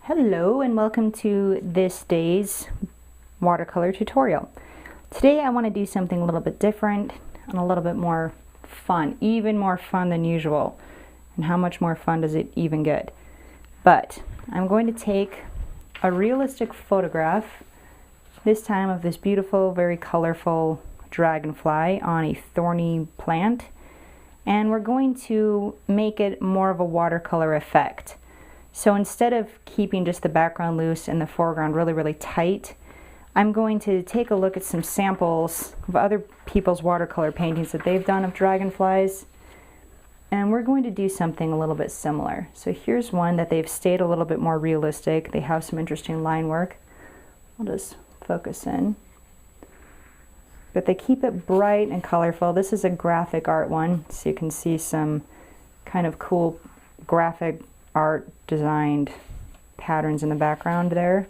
Hello and welcome to this day's watercolor tutorial. Today I want to do something a little bit different and a little bit more fun, even more fun than usual. And how much more fun does it even get? But I'm going to take a realistic photograph, this time of this beautiful, very colorful dragonfly on a thorny plant, and we're going to make it more of a watercolor effect. So instead of keeping just the background loose and the foreground really tight, I'm going to take a look at some samples of other people's watercolor paintings that they've done of dragonflies, and we're going to do something a little bit similar. So here's one that they've stayed a little bit more realistic. They have some interesting line work. I'll just focus in. But they keep it bright and colorful. This is a graphic art one, so you can see some kind of cool graphic art designed patterns in the background there.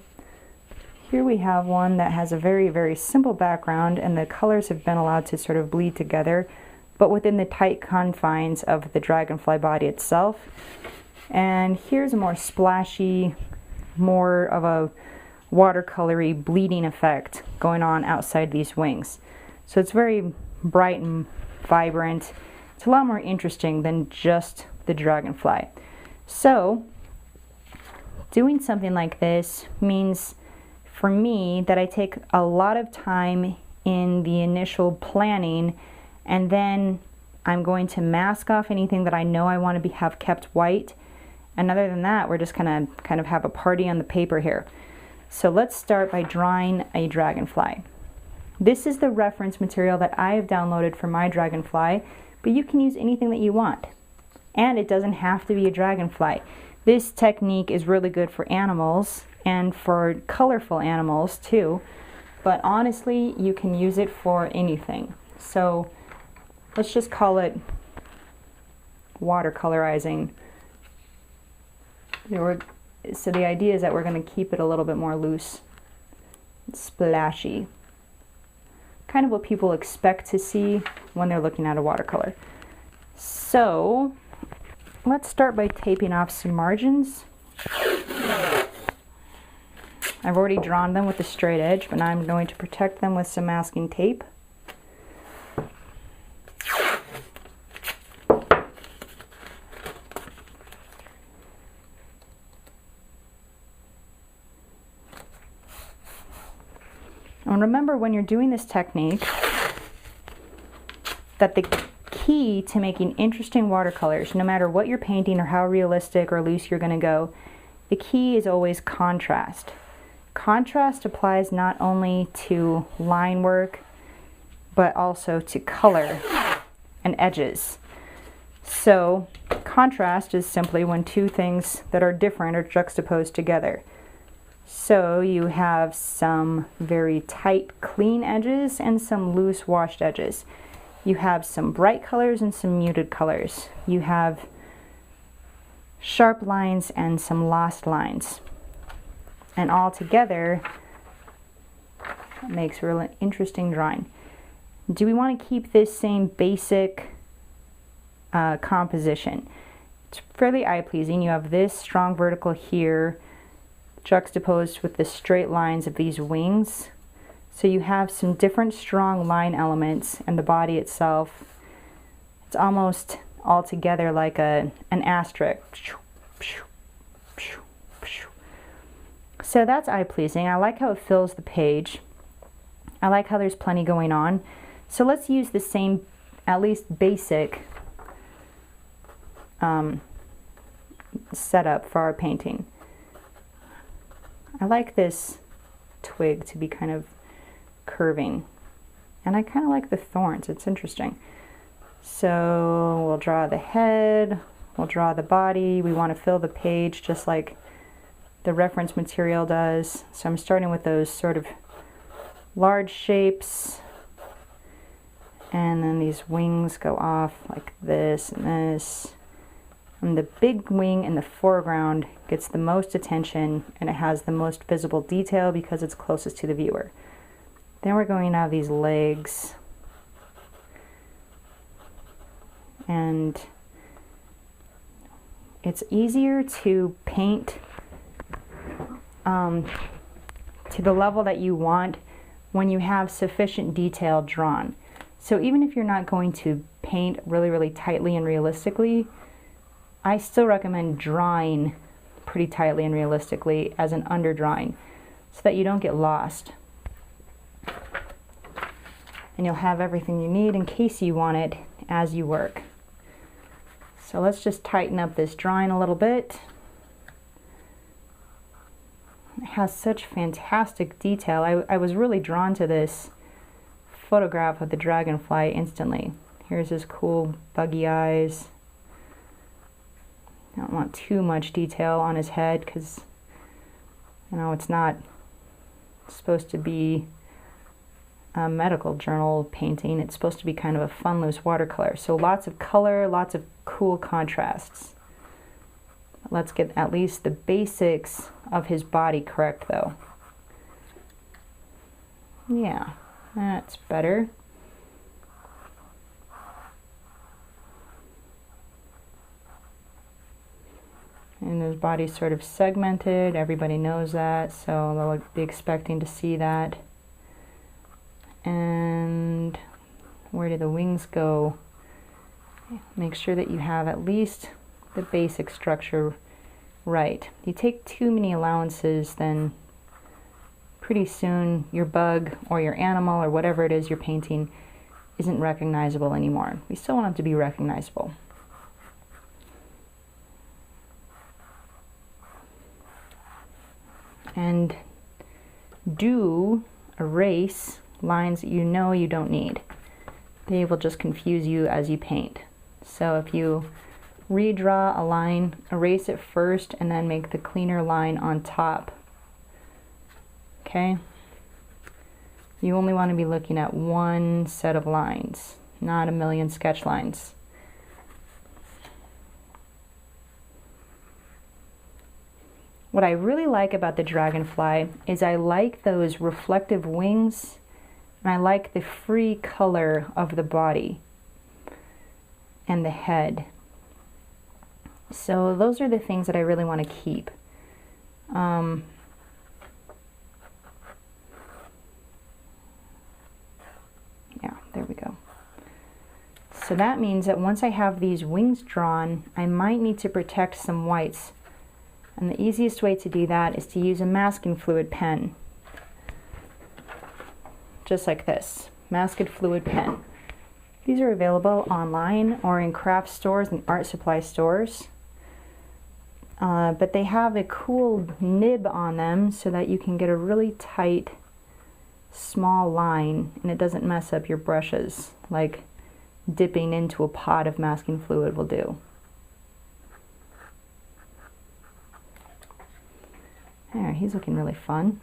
Here we have one that has a very simple background, and the colors have been allowed to sort of bleed together, but within the tight confines of the dragonfly body itself. And here's a more splashy, more of a watercolory bleeding effect going on outside these wings. So it's very bright and vibrant. It's a lot more interesting than just the dragonfly. So doing something like this means for me that I take a lot of time in the initial planning, and then I'm going to mask off anything that I know I want to have kept white. And other than that, we're just gonna kind of have a party on the paper here. So let's start by drawing a dragonfly. This is the reference material that I have downloaded for my dragonfly, but you can use anything that you want. And it doesn't have to be a dragonfly. This technique is really good for animals and for colorful animals too, but honestly you can use it for anything. So let's just call it watercolorizing. So the idea is that we're going to keep it a little bit more loose, splashy. Kind of what people expect to see when they're looking at a watercolor. So let's start by taping off some margins. I've already drawn them with the straight edge, but now I'm going to protect them with some masking tape. And remember, when you're doing this technique, that the key to making interesting watercolors, no matter what you're painting or how realistic or loose you're going to go, the key is always contrast. Contrast applies not only to line work, but also to color and edges. So contrast is simply when two things that are different are juxtaposed together. So you have some very tight, clean edges and some loose, washed edges. You have some bright colors and some muted colors. You have sharp lines and some lost lines. And all together it makes a really interesting drawing. Do we want to keep this same basic composition? It's fairly eye-pleasing. You have this strong vertical here, juxtaposed with the straight lines of these wings. So you have some different strong line elements, and the body itself, it's almost all together like an asterisk. So that's eye-pleasing. I like how it fills the page. I like how there's plenty going on. So let's use the same, at least basic setup for our painting. I like this twig to be kind of curving, and I kind of like the thorns. It's interesting. So we'll draw the head, we'll draw the body. We want to fill the page just like the reference material does. So I'm starting with those sort of large shapes, and then these wings go off like this and this. And the big wing in the foreground gets the most attention, and it has the most visible detail because it's closest to the viewer. Then we're going to have these legs, and it's easier to paint to the level that you want when you have sufficient detail drawn. So even if you're not going to paint really, really tightly and realistically, I still recommend drawing pretty tightly and realistically as an underdrawing so that you don't get lost. And you'll have everything you need in case you want it as you work. So let's just tighten up this drawing a little bit. It has such fantastic detail. I was really drawn to this photograph of the dragonfly instantly. Here's his cool buggy eyes. I don't want too much detail on his head because, you know, it's not supposed to be a medical journal painting. It's supposed to be kind of a fun, loose watercolor. So lots of color, lots of cool contrasts. Let's get at least the basics of his body correct though. Yeah, that's better. And his body's sort of segmented. Everybody knows that, so they'll be expecting to see that. And where do the wings go? Make sure that you have at least the basic structure right. If you take too many allowances, then pretty soon your bug or your animal or whatever it is you're painting isn't recognizable anymore. We still want it to be recognizable. And do erase lines that you know you don't need. They will just confuse you as you paint. So if you redraw a line, erase it first and then make the cleaner line on top. Okay? You only want to be looking at one set of lines, not a million sketch lines. What I really like about the dragonfly is I like those reflective wings, and I like the free color of the body and the head. So those are the things that I really want to keep. Yeah, there we go. So that means that once I have these wings drawn, I might need to protect some whites. And the easiest way to do that is to use a masking fluid pen. Just like this, masking fluid pen. These are available online or in craft stores and art supply stores. But they have a cool nib on them so that you can get a really tight, small line and it doesn't mess up your brushes like dipping into a pot of masking fluid will do. There, he's looking really fun.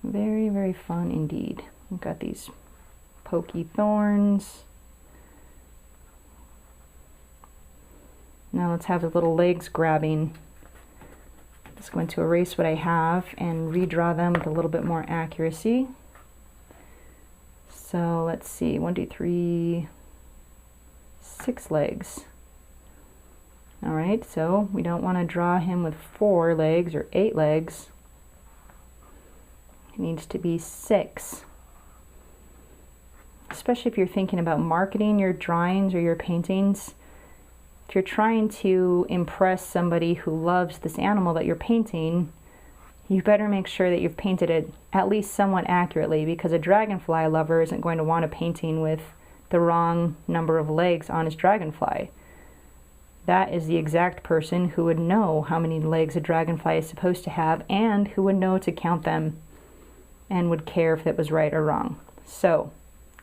Very, very fun indeed. We've got these pokey thorns. Now let's have the little legs grabbing. Just going to erase what I have and redraw them with a little bit more accuracy. So let's see, 1, 2, 3, 6 legs. All right, so we don't want to draw him with 4 legs or 8 legs. It needs to be 6. Especially if you're thinking about marketing your drawings or your paintings. If you're trying to impress somebody who loves this animal that you're painting, you better make sure that you've painted it at least somewhat accurately, because a dragonfly lover isn't going to want a painting with the wrong number of legs on his dragonfly. That is the exact person who would know how many legs a dragonfly is supposed to have and who would know to count them and would care if it was right or wrong. So,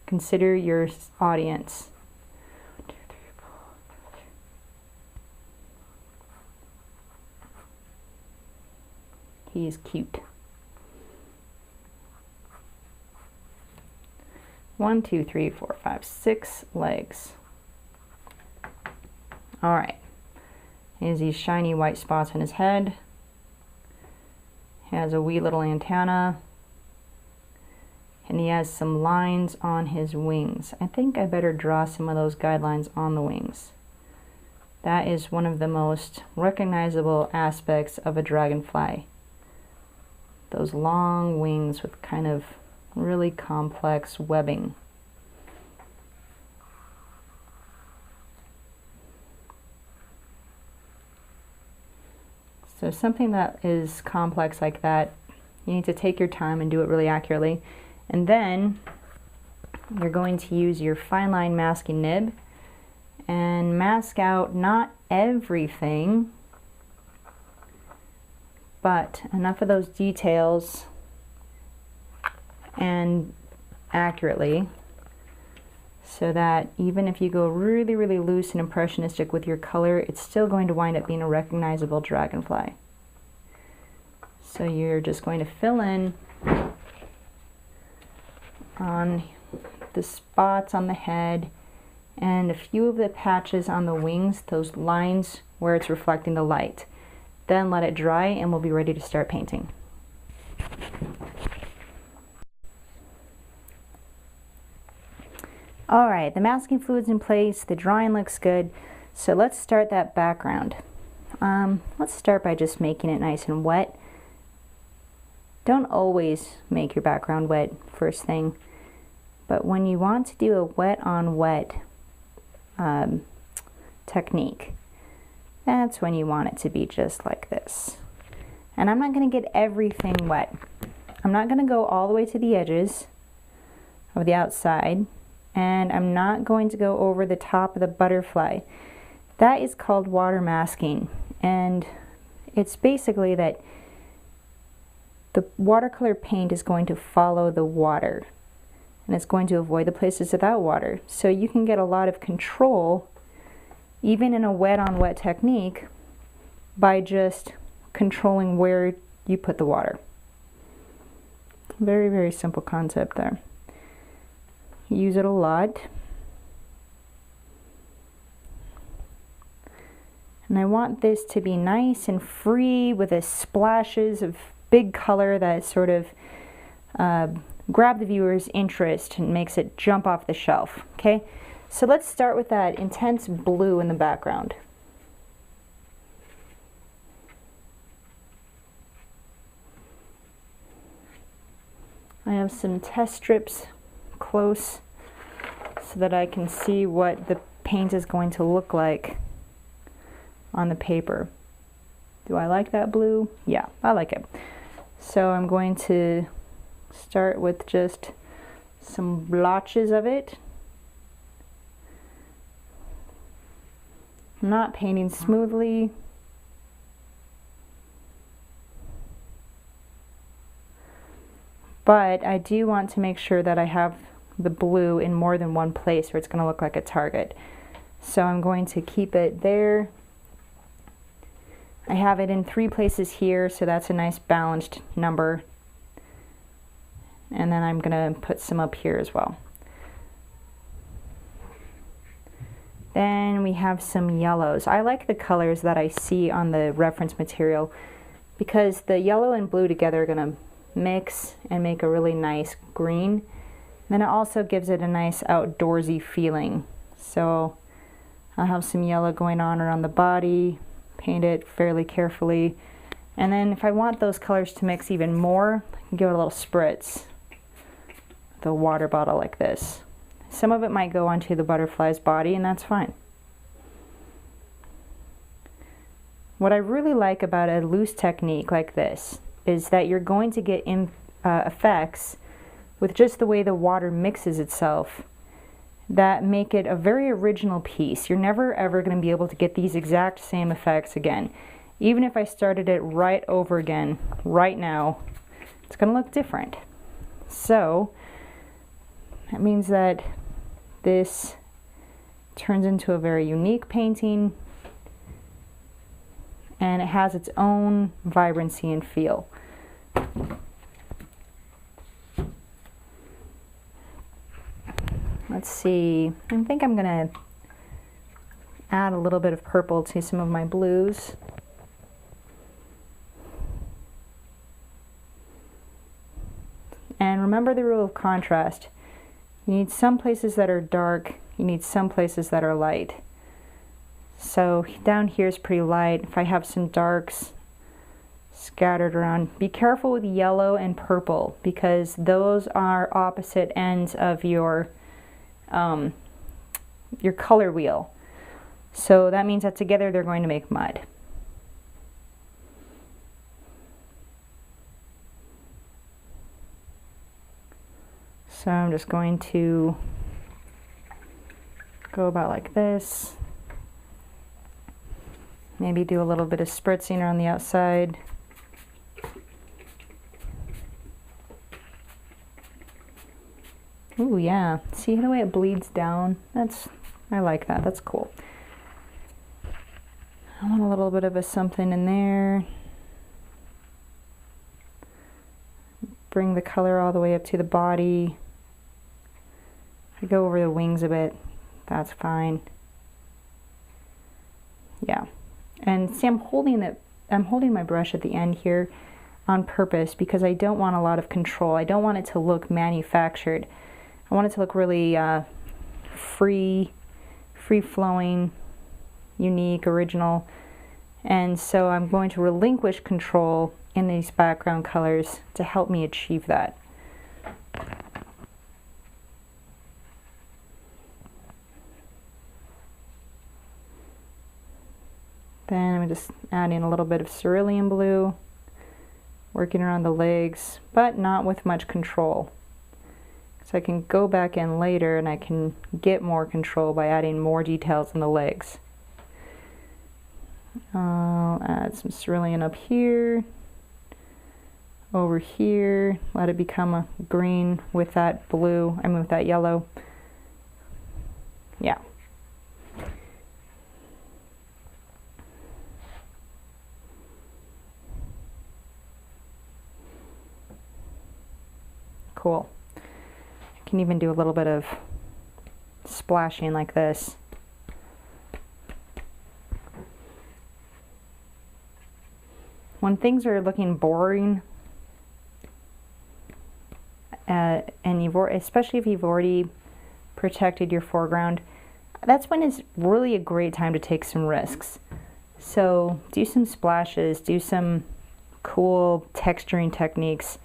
consider your audience. He is cute. 1, 2, 3, 4, 5, 6 legs. All right. He has these shiny white spots on his head. He has a wee little antenna. And he has some lines on his wings. I think I better draw some of those guidelines on the wings. That is one of the most recognizable aspects of a dragonfly. Those long wings with kind of really complex webbing. So something that is complex like that, you need to take your time and do it really accurately. And then you're going to use your fine line masking nib and mask out not everything, but enough of those details and accurately so that even if you go really, really loose and impressionistic with your color, it's still going to wind up being a recognizable dragonfly. So you're just going to fill in on the spots on the head and a few of the patches on the wings, those lines where it's reflecting the light. Then let it dry and we'll be ready to start painting. Alright, the masking fluid's in place, the drawing looks good, so let's start that background. Let's start by just making it nice and wet. Don't always make your background wet first thing, but when you want to do a wet on wet technique, that's when you want it to be just like this. And I'm not going to get everything wet. I'm not going to go all the way to the edges of the outside, and I'm not going to go over the top of the butterfly. That is called water masking, and it's basically that the watercolor paint is going to follow the water, and it's going to avoid the places without water. So you can get a lot of control, even in a wet on wet technique, by just controlling where you put the water. Very, very simple concept there. Use it a lot. And I want this to be nice and free with a splashes of big color that sort of grab the viewer's interest and makes it jump off the shelf. Okay, so let's start with that intense blue in the background. I have some test strips close so that I can see what the paint is going to look like on the paper. Do I like that blue? Yeah, I like it. So I'm going to start with just some blotches of it. I'm not painting smoothly. But I do want to make sure that I have the blue in more than one place where it's going to look like a target. So I'm going to keep it there. I have it in 3 places here, so that's a nice balanced number. And then I'm going to put some up here as well. Then we have some yellows. I like the colors that I see on the reference material because the yellow and blue together are going to mix and make a really nice green. Then it also gives it a nice outdoorsy feeling. So I'll have some yellow going on around the body, paint it fairly carefully, and then if I want those colors to mix even more, I can give it a little spritz with a water bottle like this. Some of it might go onto the butterfly's body, and that's fine. What I really like about a loose technique like this is that you're going to get effects with just the way the water mixes itself that make it a very original piece. You're never ever going to be able to get these exact same effects again. Even if I started it right over again right now, it's going to look different. So that means that this turns into a very unique painting, and it has its own vibrancy and feel. Let's see, I think I'm going to add a little bit of purple to some of my blues. And remember the rule of contrast. You need some places that are dark, you need some places that are light. So down here is pretty light. If I have some darks scattered around, be careful with yellow and purple because those are opposite ends of your color wheel. So that means that together they're going to make mud. So I'm just going to go about like this. Maybe do a little bit of spritzing around the outside. Ooh, yeah. See the way it bleeds down? I like that. That's cool. I want a little bit of a something in there. Bring the color all the way up to the body. If I go over the wings a bit, that's fine. Yeah. And see, I'm holding my brush at the end here on purpose because I don't want a lot of control. I don't want it to look manufactured. I want it to look really free-flowing, unique, original. And so I'm going to relinquish control in these background colors to help me achieve that. Then I'm just adding a little bit of cerulean blue, working around the legs, but not with much control. So I can go back in later and I can get more control by adding more details in the legs. I'll add some cerulean up here, over here, let it become a green with that blue, with that yellow. Yeah. Cool. I can even do a little bit of splashing like this. When things are looking boring, and especially if you've already protected your foreground, that's when it's really a great time to take some risks. So do some splashes, do some cool texturing techniques.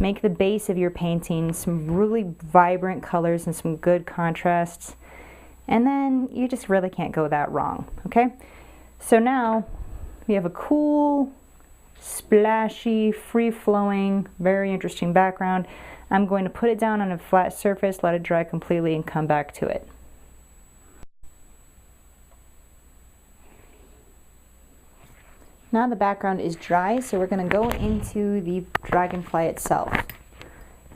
Make the base of your painting some really vibrant colors and some good contrasts. And then you just really can't go that wrong, okay? So now we have a cool, splashy, free-flowing, very interesting background. I'm going to put it down on a flat surface, let it dry completely, and come back to it. Now the background is dry, so we're going to go into the Dragonfly itself.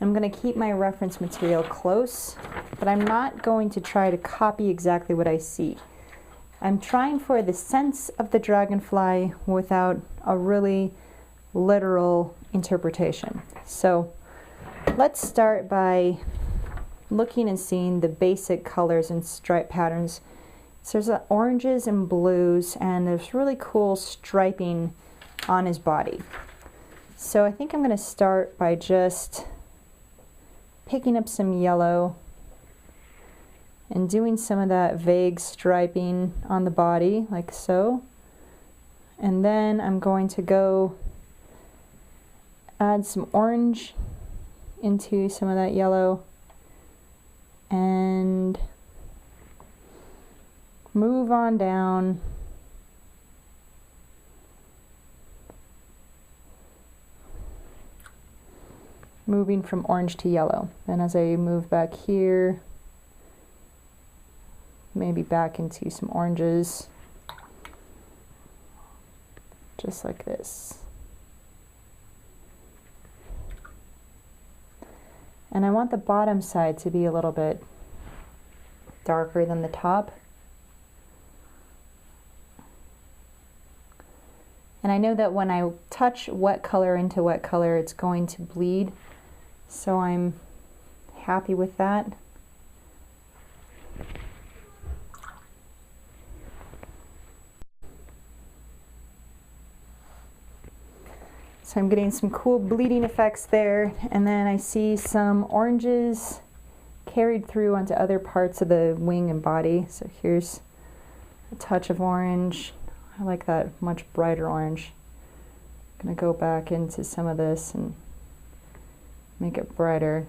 I'm going to keep my reference material close, but I'm not going to try to copy exactly what I see. I'm trying for the sense of the Dragonfly without a really literal interpretation. So let's start by looking and seeing the basic colors and stripe patterns. So there's oranges and blues, and there's really cool striping on his body. So I think I'm going to start by just picking up some yellow and doing some of that vague striping on the body, like so. And then I'm going to go add some orange into some of that yellow and move on down. Moving from orange to yellow. And as I move back here, maybe back into some oranges, just like this. And I want the bottom side to be a little bit darker than the top. And I know that when I touch wet color into wet color, it's going to bleed. So I'm happy with that. So I'm getting some cool bleeding effects there. And then I see some oranges carried through onto other parts of the wing and body. So here's a touch of orange. I like that much brighter orange. I'm gonna go back into some of this and make it brighter.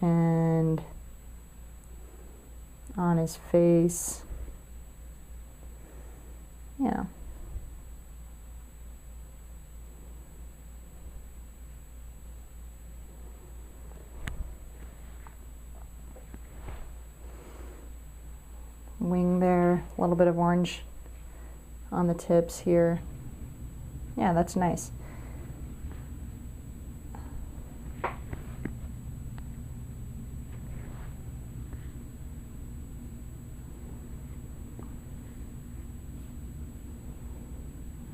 And on his face. Yeah. Wing there, a little bit of orange on the tips here. Yeah, that's nice.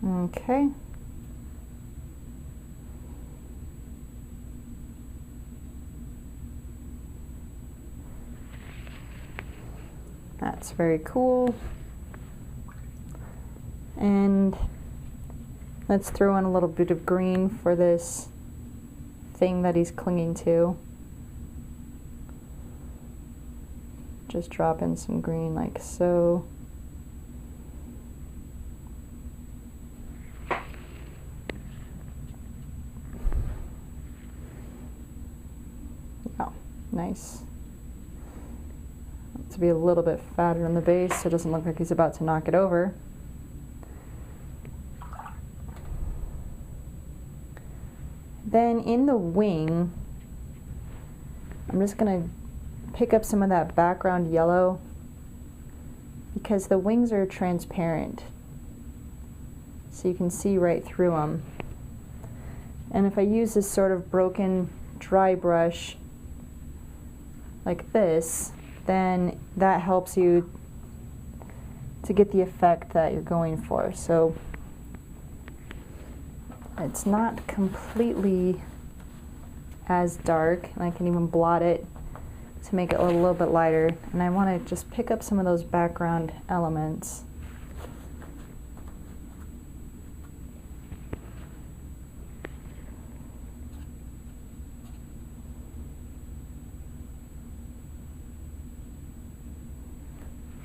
Okay. That's very cool. And let's throw in a little bit of green for this thing that he's clinging to. Just drop in some green like so. Oh, nice. To be a little bit fatter on the base so it doesn't look like he's about to knock it over. Then in the wing, I'm just going to pick up some of that background yellow because the wings are transparent, so you can see right through them. And if I use this sort of broken dry brush like this, then that helps you to get the effect that you're going for. So it's not completely as dark, and I can even blot it to make it a little bit lighter. And I want to just pick up some of those background elements.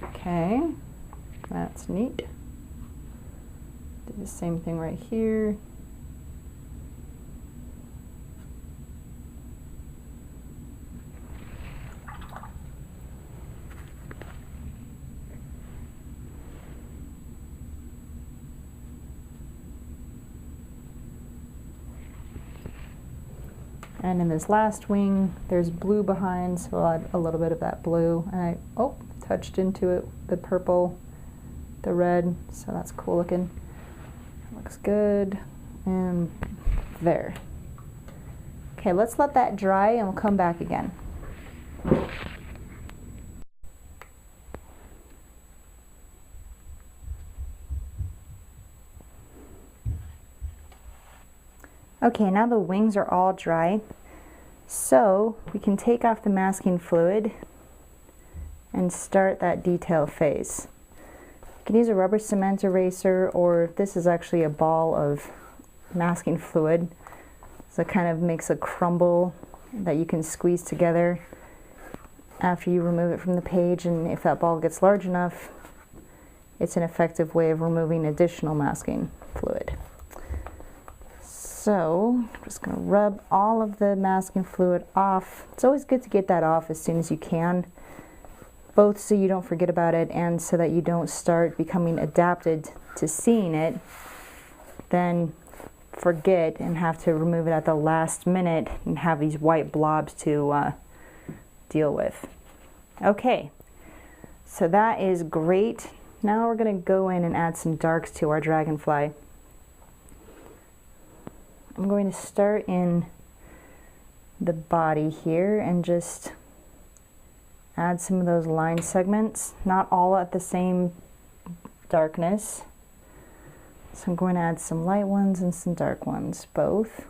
Okay, that's neat. Do the same thing right here. And in this last wing, there's blue behind, so I'll add a little bit of that blue. And I, touched into it the purple, the red, so that's cool looking. Looks good. And there. Okay, let's let that dry and we'll come back again. Okay, now the wings are all dry, so we can take off the masking fluid and start that detail phase. You can use a rubber cement eraser, or this is actually a ball of masking fluid, so it kind of makes a crumble that you can squeeze together after you remove it from the page, and if that ball gets large enough, it's an effective way of removing additional masking fluid. So I'm just going to rub all of the masking fluid off. It's always good to get that off as soon as you can, both so you don't forget about it and so that you don't start becoming adapted to seeing it, then forget and have to remove it at the last minute and have these white blobs to deal with. Okay, so that is great. Now we're going to go in and add some darks to our dragonfly. I'm going to start in the body here and just add some of those line segments, not all at the same darkness. So I'm going to add some light ones and some dark ones, both.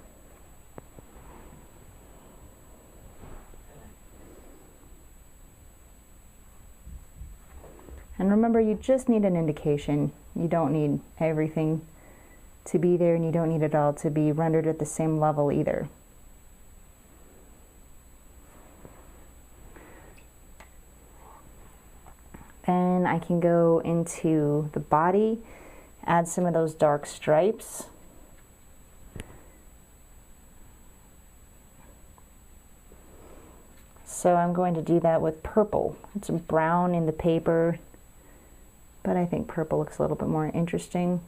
And remember, you just need an indication. You don't need everything to be there, and you don't need it all to be rendered at the same level either. then I can go into the body, add some of those dark stripes. So I'm going to do that with purple. It's brown in the paper, but I think purple looks a little bit more interesting.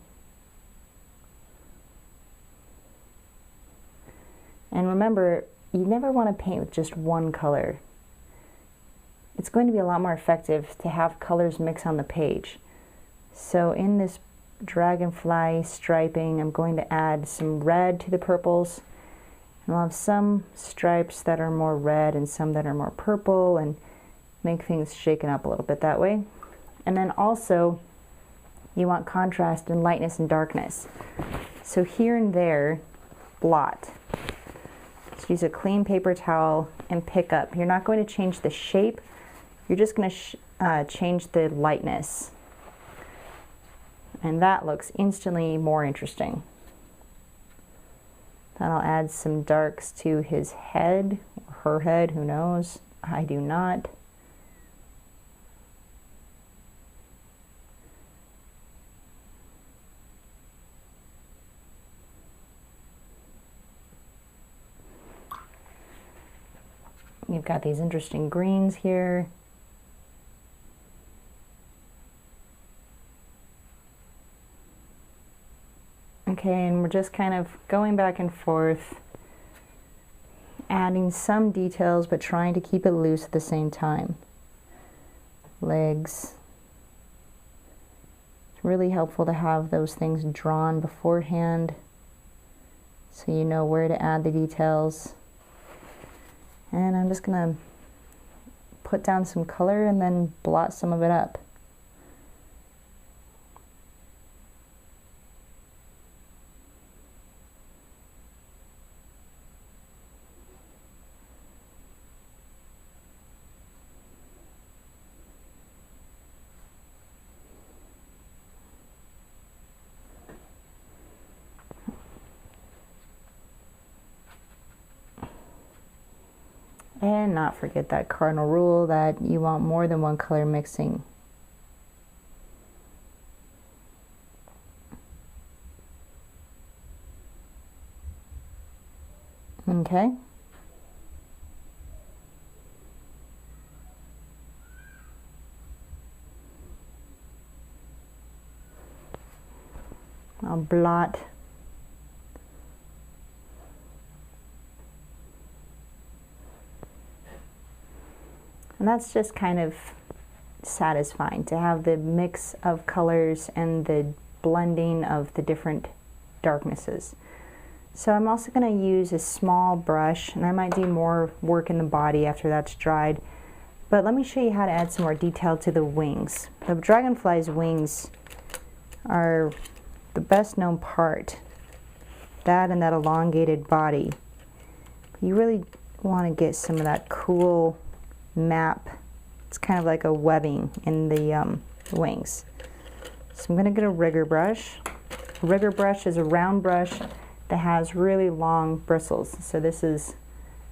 And remember, you never want to paint with just one color. It's going to be a lot more effective to have colors mix on the page. So in this dragonfly striping, I'm going to add some red to the purples. And I'll have some stripes that are more red and some that are more purple, and make things shaken up a little bit that way. And then also, you want contrast in lightness and darkness. So here and there, blot. So use a clean paper towel and pick up. You're not going to change the shape, you're just going to change the lightness. And that looks instantly more interesting. Then I'll add some darks to his head, or her head, who knows? I do not. You've got these interesting greens here. Okay, and we're just kind of going back and forth, adding some details, but trying to keep it loose at the same time. Legs. It's really helpful to have those things drawn beforehand, so you know where to add the details. And I'm just gonna put down some color and then blot some of it up. And not forget that cardinal rule that you want more than one color mixing. Okay. I'll blot. And that's just kind of satisfying to have the mix of colors and the blending of the different darknesses. So I'm also going to use a small brush, and I might do more work in the body after that's dried. But let me show you how to add some more detail to the wings. The dragonfly's wings are the best known part. That and that elongated body. You really want to get some of that cool map. It's kind of like a webbing in the wings. So I'm going to get a rigger brush. A rigger brush is a round brush that has really long bristles. So this is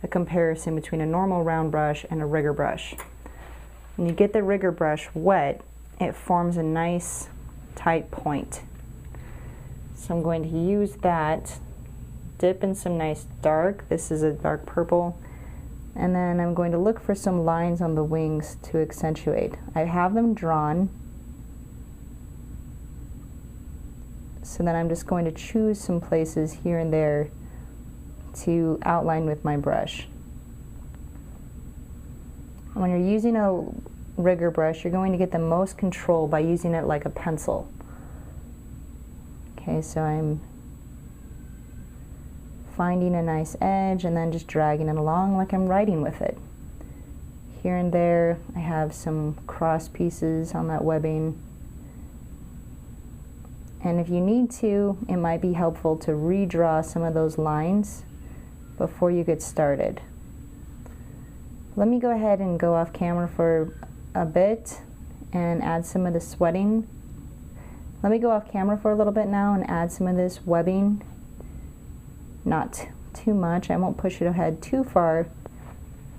a comparison between a normal round brush and a rigger brush. When you get the rigger brush wet, it forms a nice tight point. So I'm going to use that, dip in some nice dark. This is a dark purple. And then I'm going to look for some lines on the wings to accentuate. I have them drawn. So then I'm just going to choose some places here and there to outline with my brush. When you're using a rigger brush, you're going to get the most control by using it like a pencil. Okay, so I'm finding a nice edge and then just dragging it along like I'm writing with it. Here and there I have some cross pieces on that webbing. And if you need to, it might be helpful to redraw some of those lines before you get started. Let me go ahead and go off camera for a bit and add some of the sweating. Let me go off camera for a little bit now and add some of this webbing. Not too much, I won't push it ahead too far,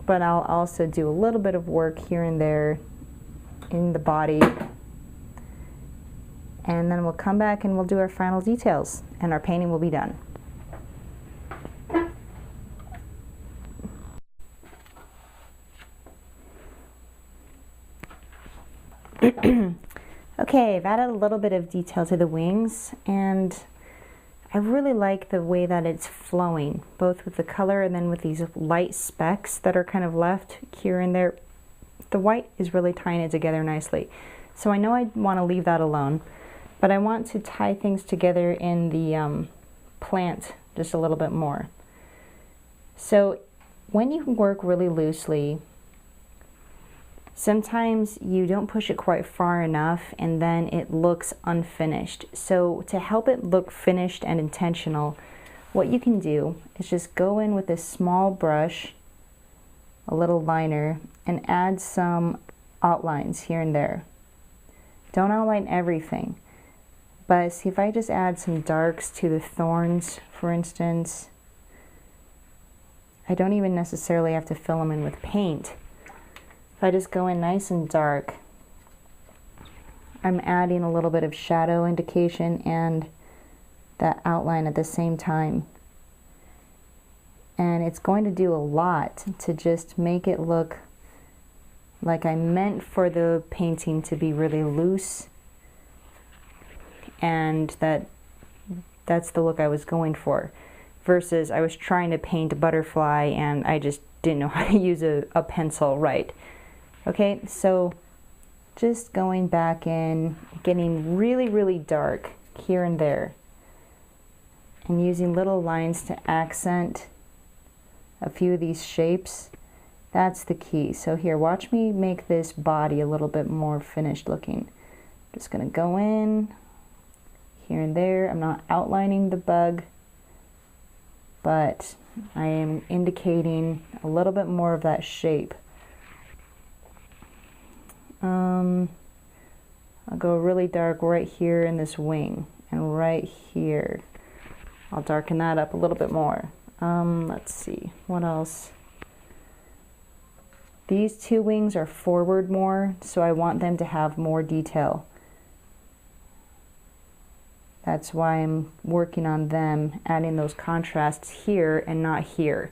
but I'll also do a little bit of work here and there in the body. And then we'll come back and we'll do our final details and our painting will be done. Okay, I've added a little bit of detail to the wings, and I really like the way that it's flowing, both with the color and then with these light specks that are kind of left here and there. The white is really tying it together nicely. So I know I want to leave that alone, but I want to tie things together in the plant just a little bit more. So when you work really loosely, sometimes you don't push it quite far enough and then it looks unfinished. So to help it look finished and intentional, what you can do is just go in with a small brush, a little liner, and add some outlines here and there. Don't outline everything, but see if I just add some darks to the thorns, for instance. I don't even necessarily have to fill them in with paint. If I just go in nice and dark, I'm adding a little bit of shadow indication and that outline at the same time. And it's going to do a lot to just make it look like I meant for the painting to be really loose, and that's the look I was going for, versus I was trying to paint a butterfly and I just didn't know how to use a pencil right. Okay, so just going back in, getting really, really dark here and there, and using little lines to accent a few of these shapes. That's the key. So here, watch me make this body a little bit more finished looking. Just gonna go in here and there. I'm not outlining the bug, but I am indicating a little bit more of that shape. I'll go really dark right here in this wing and right here. I'll darken that up a little bit more. Let's see, what else? These two wings are forward more, so I want them to have more detail. That's why I'm working on them, adding those contrasts here and not here.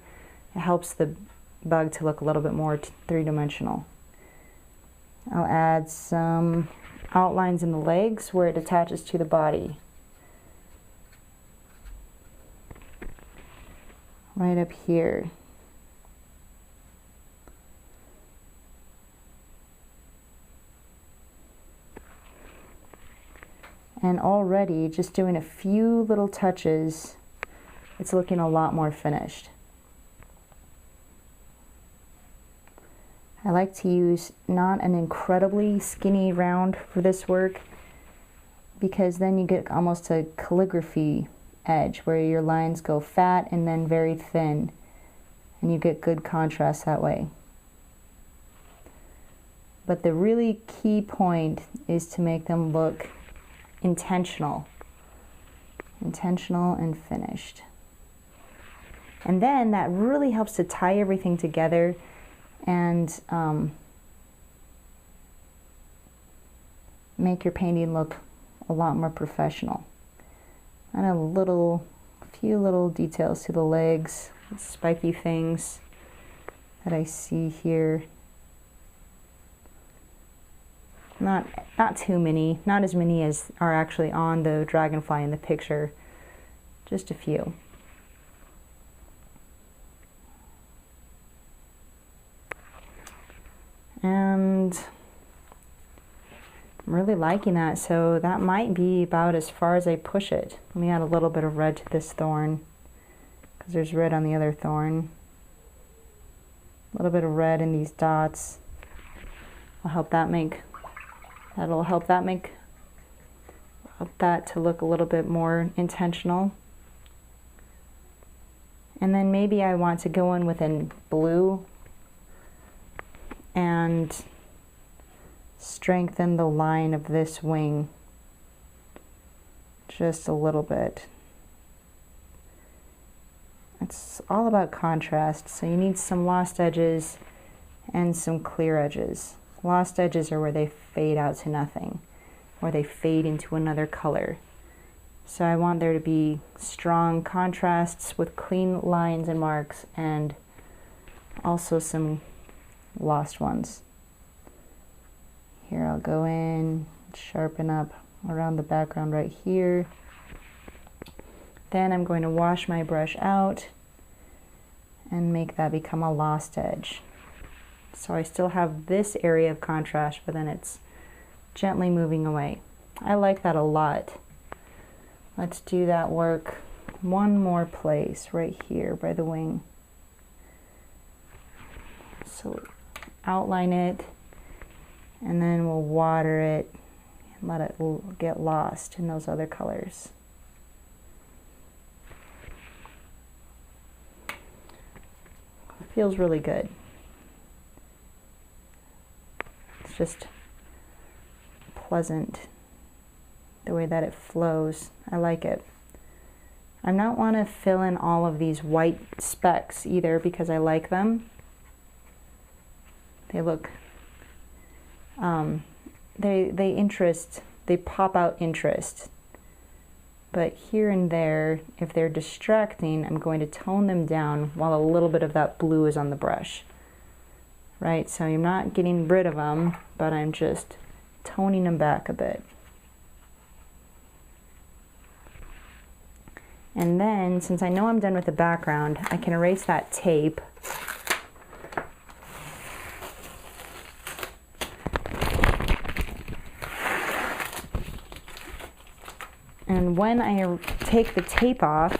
It helps the bug to look a little bit more three-dimensional. I'll add some outlines in the legs where it attaches to the body. Right up here. And already, just doing a few little touches, it's looking a lot more finished. I like to use not an incredibly skinny round for this work, because then you get almost a calligraphy edge where your lines go fat and then very thin, and you get good contrast that way. But the really key point is to make them look intentional and finished. And then that really helps to tie everything together and make your painting look a lot more professional. And a few little details to the legs, spiky things that I see here. Not too many, not as many as are actually on the dragonfly in the picture, just a few. And I'm really liking that, so that might be about as far as I push it. Let me add a little bit of red to this thorn, because there's red on the other thorn. A little bit of red in these dots. That'll help that to look a little bit more intentional. And then maybe I want to go in with a blue and strengthen the line of this wing just a little bit. It's all about contrast, so you need some lost edges and some clear edges. Lost edges are where they fade out to nothing, or they fade into another color. So I want there to be strong contrasts with clean lines and marks, and also some lost ones. Here I'll go in, sharpen up around the background right here. Then I'm going to wash my brush out and make that become a lost edge. So I still have this area of contrast, but then it's gently moving away. I like that a lot. Let's do that work one more place right here by the wing. So outline it, and then we'll water it and let it get lost in those other colors. It feels really good. It's just pleasant the way that it flows. I like it. I don't want to fill in all of these white specks either, because I like them. They look, they pop out interest. But here and there, if they're distracting, I'm going to tone them down while a little bit of that blue is on the brush. Right, so I'm not getting rid of them, but I'm just toning them back a bit. And then, since I know I'm done with the background, I can erase that tape. And when I take the tape off,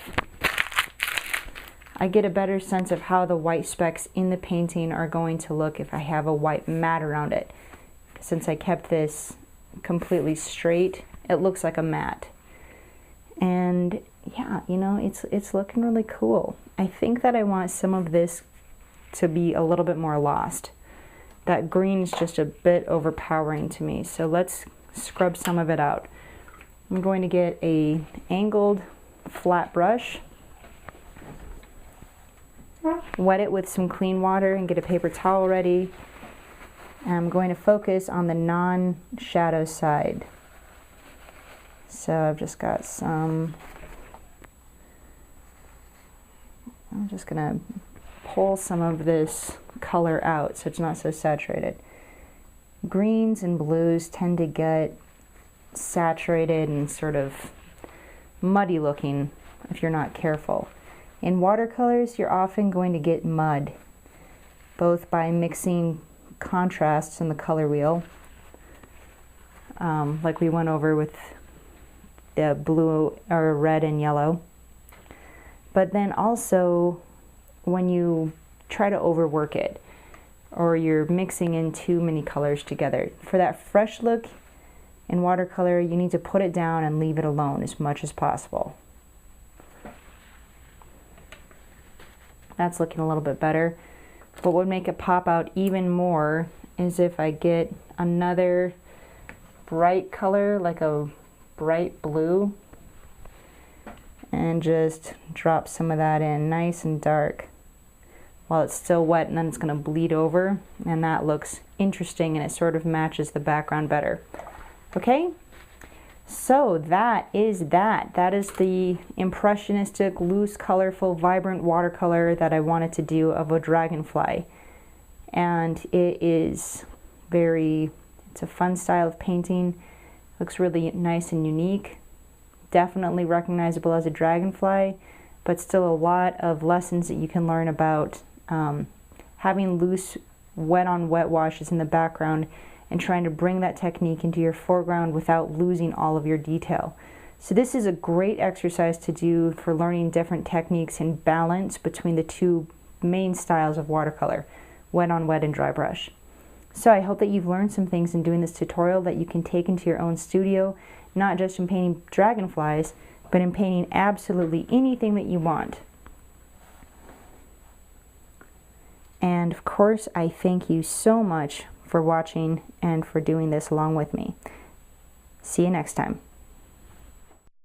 I get a better sense of how the white specks in the painting are going to look if I have a white mat around it. Since I kept this completely straight, it looks like a mat. And yeah, you know, it's looking really cool. I think that I want some of this to be a little bit more lost. That green is just a bit overpowering to me, so let's scrub some of it out. I'm going to get a angled flat brush, wet it with some clean water, and get a paper towel ready. And I'm going to focus on the non-shadow side. So I've just got some, I'm just going to pull some of this color out so it's not so saturated. Greens and blues tend to get saturated and sort of muddy looking if you're not careful. In watercolors, you're often going to get mud, both by mixing contrasts in the color wheel, like we went over with the blue or red and yellow, but then also when you try to overwork it, or you're mixing in too many colors together. For that fresh look in watercolor, you need to put it down and leave it alone as much as possible. That's looking a little bit better. What would make it pop out even more is if I get another bright color, like a bright blue, and just drop some of that in nice and dark while it's still wet, and then it's going to bleed over, and that looks interesting and it sort of matches the background better. Okay, so that is that. That is the impressionistic, loose, colorful, vibrant watercolor that I wanted to do of a dragonfly. And it is it's a fun style of painting. Looks really nice and unique. Definitely recognizable as a dragonfly, but still a lot of lessons that you can learn about having loose, wet on wet washes in the background and trying to bring that technique into your foreground without losing all of your detail. So this is a great exercise to do for learning different techniques and balance between the two main styles of watercolor, wet on wet and dry brush. So I hope that you've learned some things in doing this tutorial that you can take into your own studio, not just in painting dragonflies, but in painting absolutely anything that you want. And of course, I thank you so much for watching and for doing this along with me. See you next time.